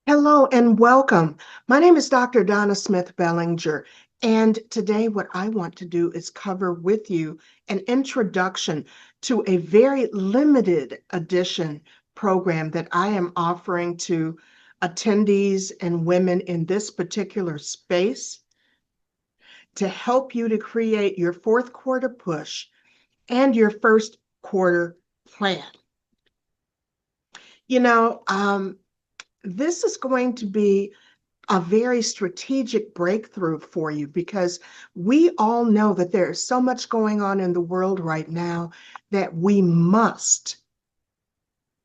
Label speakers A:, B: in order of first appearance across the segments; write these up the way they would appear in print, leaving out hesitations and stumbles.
A: Hello and welcome. My name is Dr. Donna Smith Bellinger, and today what I want to do is cover with you an introduction to a very limited edition program that I am offering to attendees and women in this particular space to help you to create your fourth quarter push and your first quarter plan. You know, this is going to be a very strategic breakthrough for you because we all know that there is so much going on in the world right now that we must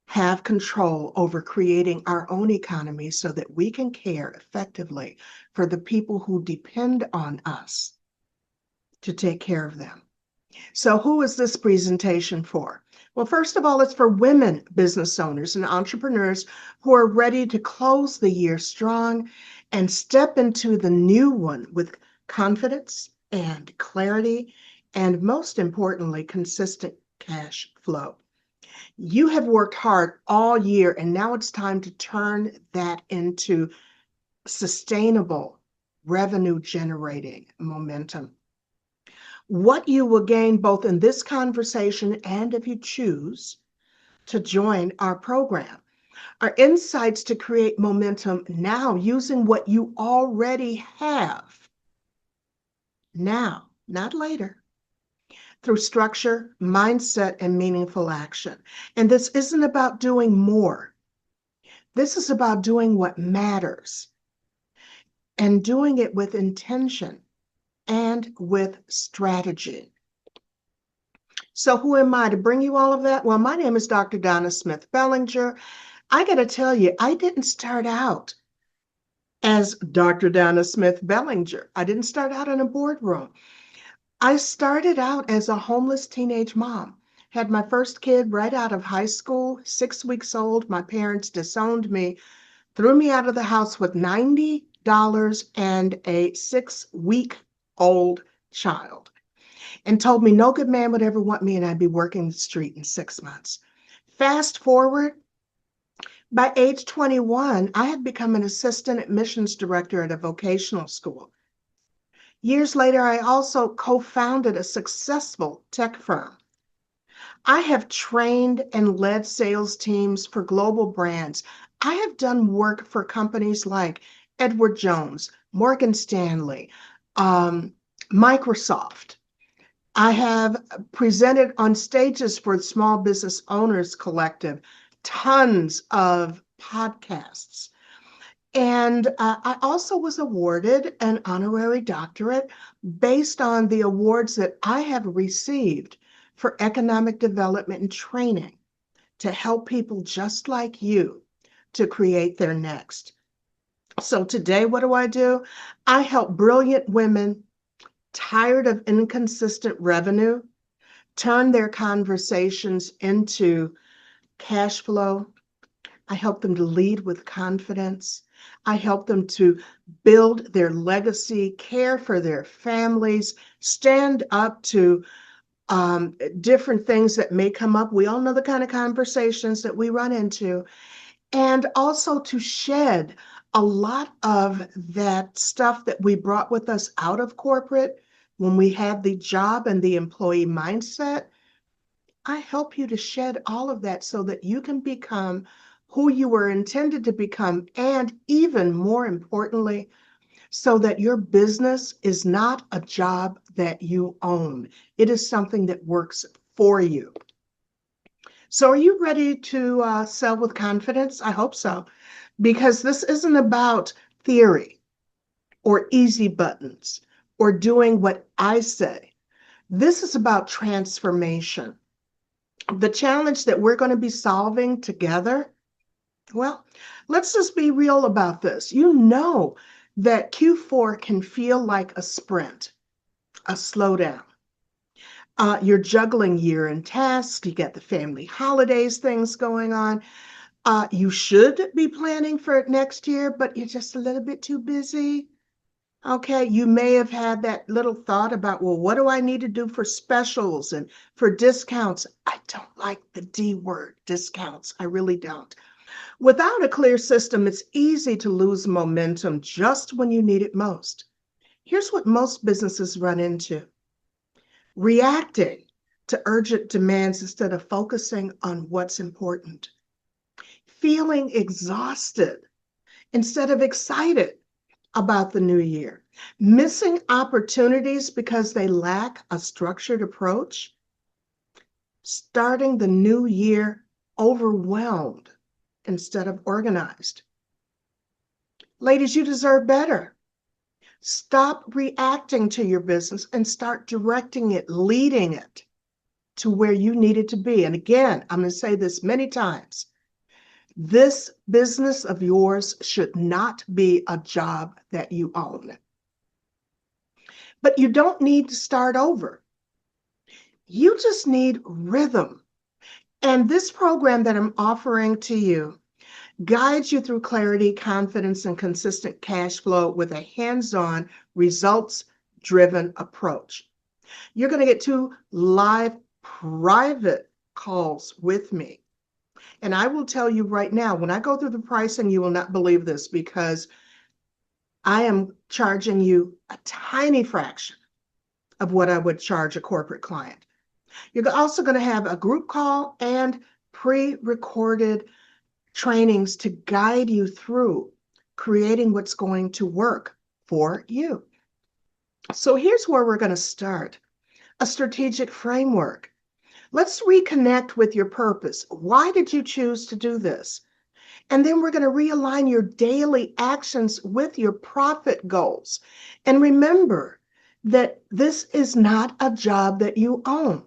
A: have control over creating our own economy so that we can care effectively for the people who depend on us to take care of them. So, who is this presentation for? Well, first of all, it's for women business owners and entrepreneurs who are ready to close the year strong and step into the new one with confidence and clarity, and most importantly, consistent cash flow. You have worked hard all year, and now it's time to turn that into sustainable revenue generating momentum. What you will gain both in this conversation and if you choose to join our program are insights to create momentum now using what you already have now, not later, through structure, mindset, and meaningful action. And this isn't about doing more. This is about doing what matters and doing it with intention and with strategy. So who am I to bring you all of that? Well, my name is Dr. Donna Smith Bellinger. I got to tell you, I didn't start out as Dr. Donna Smith Bellinger. I didn't start out in a boardroom. I started out as a homeless teenage mom. Had my first kid right out of high school, 6 weeks old. My parents disowned me, threw me out of the house with $90 and a 6 week old child, and told me no good man would ever want me and I'd be working the street in 6 months. Fast forward, by age 21, I had become an assistant admissions director at a vocational school. Years later, I also co-founded a successful tech firm. I have trained and led sales teams for global brands. I have done work for companies like Edward Jones, Morgan Stanley, um, Microsoft. I have presented on stages for the Small Business Owners Collective, tons of podcasts. And I also was awarded an honorary doctorate based on the awards that I have received for economic development and training to help people just like you to create their next. So today, what do? I help brilliant women tired of inconsistent revenue turn their conversations into cash flow. I help them to lead with confidence. I help them to build their legacy, care for their families, stand up to different things that may come up. We all know the kind of conversations that we run into, and also to shed a lot of that stuff that we brought with us out of corporate when we had the job and the employee mindset. I help you to shed all of that so that you can become who you were intended to become, and even more importantly, so that your business is not a job that you own. It is something that works for you. So, are you ready to sell with confidence? I hope so, because this isn't about theory or easy buttons or doing what I say. This is about transformation. The challenge that we're going to be solving together, well, let's just be real about this. You know that Q4 can feel like a sprint, a slowdown. You're juggling year-end tasks, you get the family holidays, things going on. You should be planning for it next year, but you're just a little bit too busy. Okay, you may have had that little thought about, well, what do I need to do for specials and for discounts? I don't like the D word, discounts. I really don't. Without a clear system, it's easy to lose momentum just when you need it most. Here's what most businesses run into: reacting to urgent demands instead of focusing on what's important, feeling exhausted instead of excited about the new year, missing opportunities because they lack a structured approach, starting the new year overwhelmed instead of organized. Ladies, you deserve better. Stop reacting to your business and start directing it, leading it to where you need it to be. And again, I'm going to say this many times. This business of yours should not be a job that you own. But you don't need to start over. You just need rhythm. And this program that I'm offering to you guides you through clarity, confidence, and consistent cash flow with a hands-on, results-driven approach. You're going to get 2 live private calls with me. And I will tell you right now, when I go through the pricing, you will not believe this, because I am charging you a tiny fraction of what I would charge a corporate client. You're also going to have a group call and pre-recorded trainings to guide you through creating what's going to work for you. So here's where we're going to start: a strategic framework. Let's reconnect with your purpose. Why did you choose to do this? And then we're going to realign your daily actions with your profit goals. And remember that this is not a job that you own.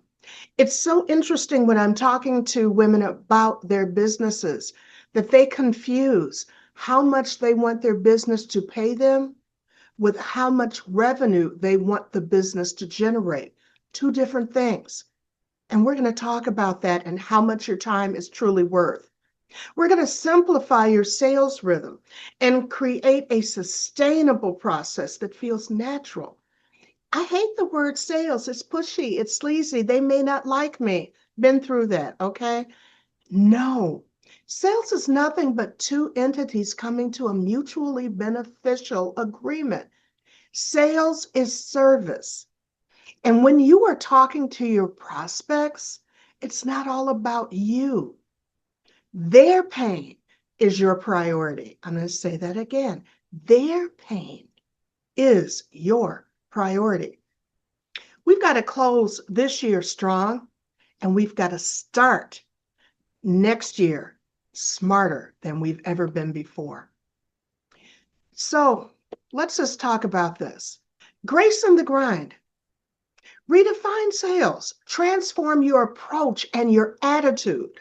A: It's so interesting when I'm talking to women about their businesses that they confuse how much they want their business to pay them with how much revenue they want the business to generate. 2 different things. And we're going to talk about that and how much your time is truly worth. We're going to simplify your sales rhythm and create a sustainable process that feels natural. I hate the word sales. It's pushy, it's sleazy. They may not like me. Been through that, okay? No. Sales is nothing but 2 entities coming to a mutually beneficial agreement. Sales is service. And when you are talking to your prospects, it's not all about you. Their pain is your priority. I'm going to say that again. Their pain is your priority. We've got to close this year strong, and we've got to start next year smarter than we've ever been before. So let's just talk about this. Grace in the grind. Redefine sales. Transform your approach and your attitude.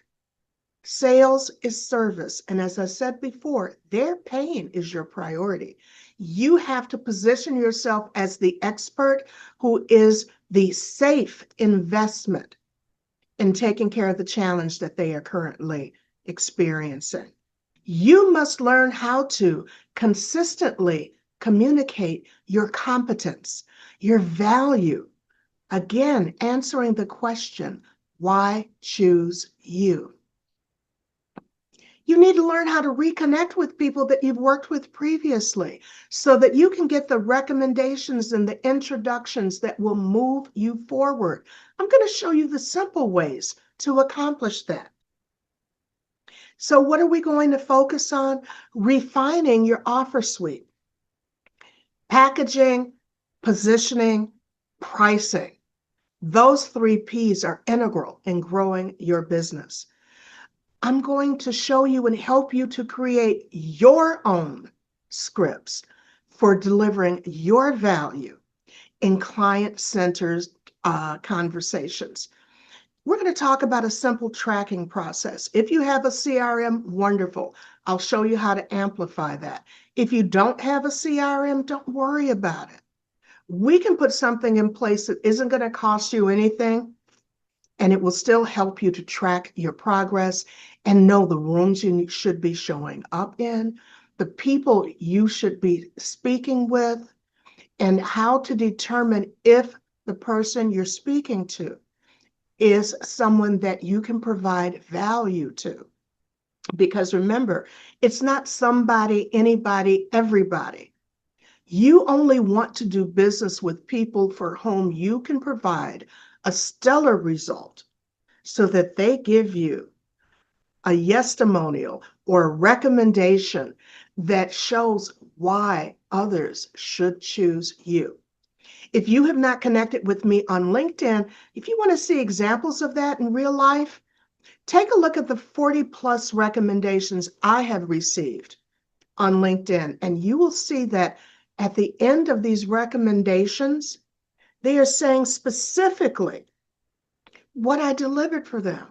A: Sales is service. And as I said before, their pain is your priority. You have to position yourself as the expert who is the safe investment in taking care of the challenge that they are currently experiencing. You must learn how to consistently communicate your competence, your value. Again, answering the question, why choose you? You need to learn how to reconnect with people that you've worked with previously so that you can get the recommendations and the introductions that will move you forward. I'm going to show you the simple ways to accomplish that. So what are we going to focus on? Refining your offer suite, packaging, positioning, pricing. Those 3 P's are integral in growing your business. I'm going to show you and help you to create your own scripts for delivering your value in client-centered conversations. We're going to talk about a simple tracking process. If you have a CRM, wonderful. I'll show you how to amplify that. If you don't have a CRM, don't worry about it. We can put something in place that isn't going to cost you anything, and it will still help you to track your progress and know the rooms you should be showing up in, the people you should be speaking with, and how to determine if the person you're speaking to is someone that you can provide value to. Because remember, it's not somebody, anybody, everybody. You only want to do business with people for whom you can provide a stellar result so that they give you a testimonial or a recommendation that shows why others should choose you. If you have not connected with me on LinkedIn, if you want to see examples of that in real life, take a look at the 40 plus recommendations I have received on LinkedIn, and you will see that at the end of these recommendations, they are saying specifically what I delivered for them.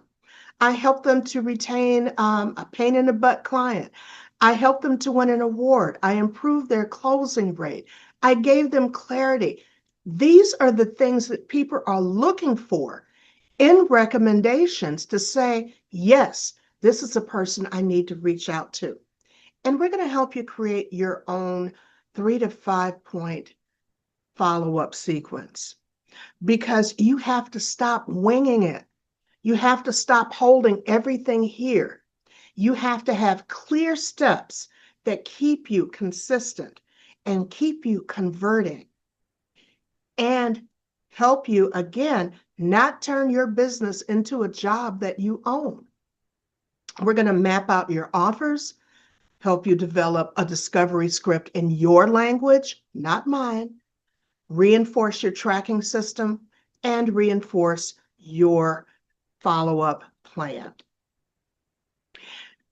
A: I helped them to retain a pain in the butt client. I helped them to win an award. I improved their closing rate. I gave them clarity. These are the things that people are looking for in recommendations to say, yes, this is a person I need to reach out to. And we're going to help you create your own 3 to 5 point follow-up sequence because you have to stop winging it. You have to stop holding everything here. You have to have clear steps that keep you consistent and keep you converting and help you, again, not turn your business into a job that you own. We're going to map out your offers, help you develop a discovery script in your language, not mine, reinforce your tracking system, and reinforce your follow-up plan.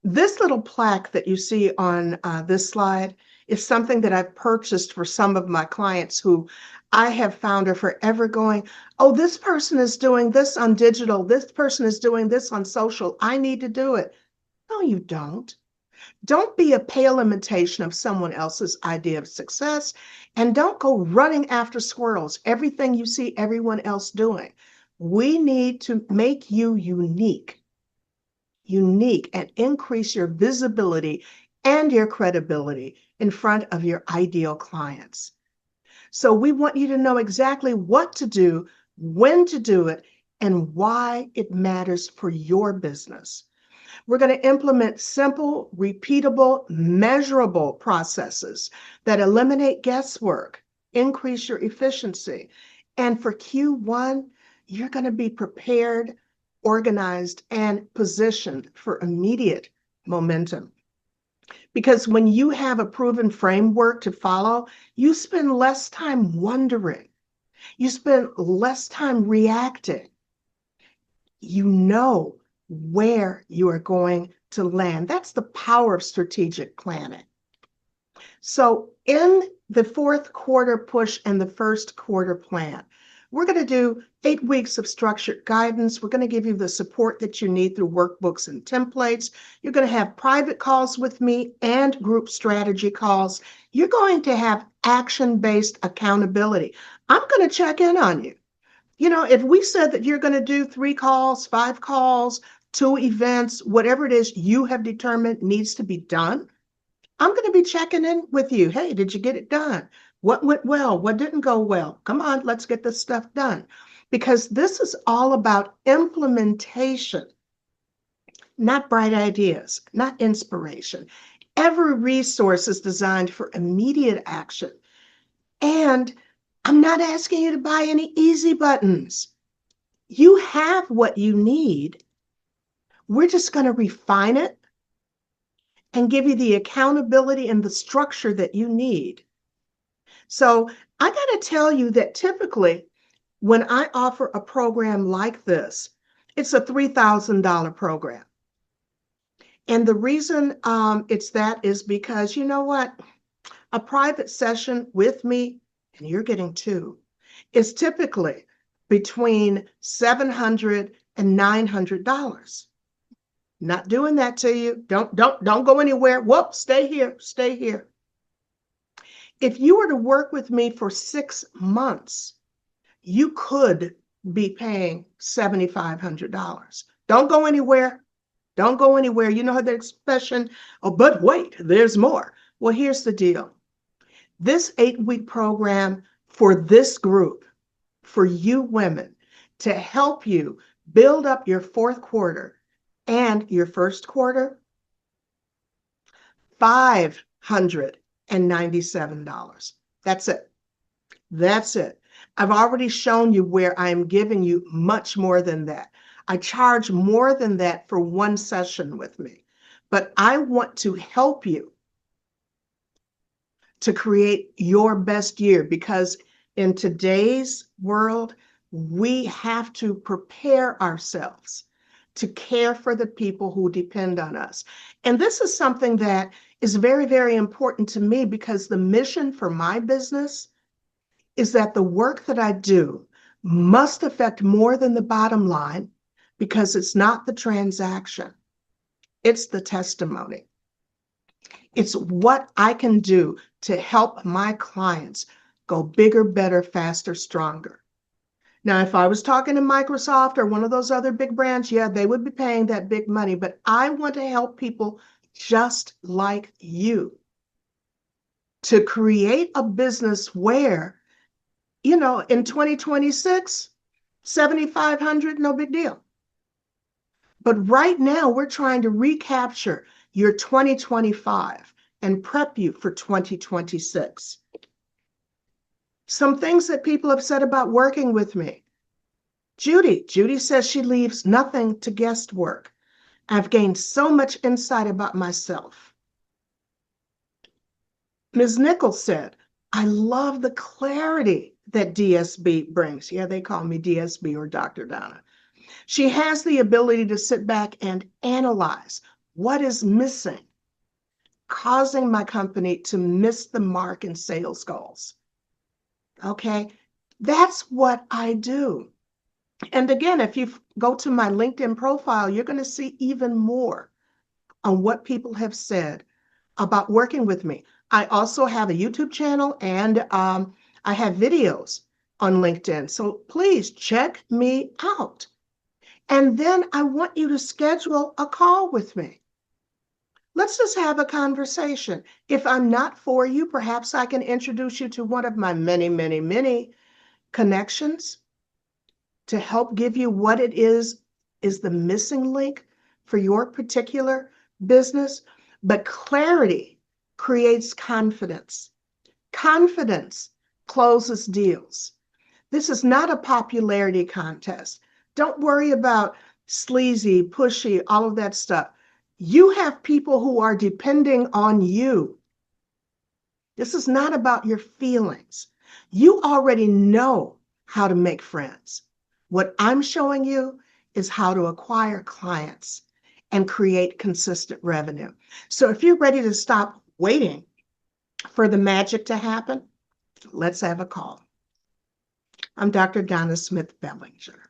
A: This little plaque that you see on this slide is something that I've purchased for some of my clients who I have found are forever going, oh, this person is doing this on digital. This person is doing this on social. I need to do it. No, you don't. Don't be a pale imitation of someone else's idea of success, and don't go running after squirrels, everything you see everyone else doing. We need to make you unique and increase your visibility and your credibility in front of your ideal clients. So we want you to know exactly what to do, when to do it, and why it matters for your business. We're going to implement simple, repeatable, measurable processes that eliminate guesswork, increase your efficiency. And for Q1, you're going to be prepared, organized, and positioned for immediate momentum. Because when you have a proven framework to follow, you spend less time wondering. You spend less time reacting. You know where you are going to land. That's the power of strategic planning. So in the fourth quarter push and the first quarter plan, we're going to do 8 weeks of structured guidance. We're going to give you the support that you need through workbooks and templates. You're going to have private calls with me and group strategy calls. You're going to have action-based accountability. I'm going to check in on you. You know, if we said that you're going to do 3 calls, 5 calls, 2 events, whatever it is you have determined needs to be done, I'm going to be checking in with you. Hey, did you get it done? What went well? What didn't go well? Come on, let's get this stuff done. Because this is all about implementation, not bright ideas, not inspiration. Every resource is designed for immediate action. And I'm not asking you to buy any easy buttons. You have what you need. We're just going to refine it and give you the accountability and the structure that you need. So I got to tell you that typically when I offer a program like this, it's a $3,000 program. And the reason it's that is because, you know what? A private session with me, and you're getting 2, is typically between $700 and $900. Not doing that to you. Don't go anywhere. Whoop, stay here, stay here. If you were to work with me for 6 months, you could be paying $7,500. Don't go anywhere. Don't go anywhere. You know how the expression, oh, but wait, there's more. Well, here's the deal. This 8-week program for this group, for you women, to help you build up your fourth quarter and your first quarter, $597. That's it. That's it. I've already shown you where I'm giving you much more than that. I charge more than that for one session with me, but I want to help you to create your best year, because in today's world, we have to prepare ourselves to care for the people who depend on us. And this is something that is very, very important to me, because the mission for my business is that the work that I do must affect more than the bottom line, because it's not the transaction, it's the testimony. It's what I can do to help my clients go bigger, better, faster, stronger. Now, if I was talking to Microsoft or one of those other big brands, yeah, they would be paying that big money, but I want to help people just like you to create a business where, in 2026, 7,500, no big deal. But right now, we're trying to recapture your 2025 and prep you for 2026. Some things that people have said about working with me. Judy says she leaves nothing to guesswork. I've gained so much insight about myself. Ms. Nichols said, I love the clarity that DSB brings. Yeah, they call me DSB or Dr. Donna. She has the ability to sit back and analyze what is missing, causing my company to miss the mark in sales goals. Okay, that's what I do. And again, if you go to my LinkedIn profile, you're going to see even more on what people have said about working with me. I also have a YouTube channel, and I have videos on LinkedIn. So please check me out. And then I want you to schedule a call with me. Let's just have a conversation. If I'm not for you, perhaps I can introduce you to one of my many, many, many connections to help give you what it is the missing link for your particular business. But clarity creates confidence. Confidence closes deals. This is not a popularity contest. Don't worry about sleazy, pushy, all of that stuff. You have people who are depending on you. This is not about your feelings. You already know how to make friends. What I'm showing you is how to acquire clients and create consistent revenue. So if you're ready to stop waiting for the magic to happen, let's have a call. I'm Dr. Donna Smith Bellinger.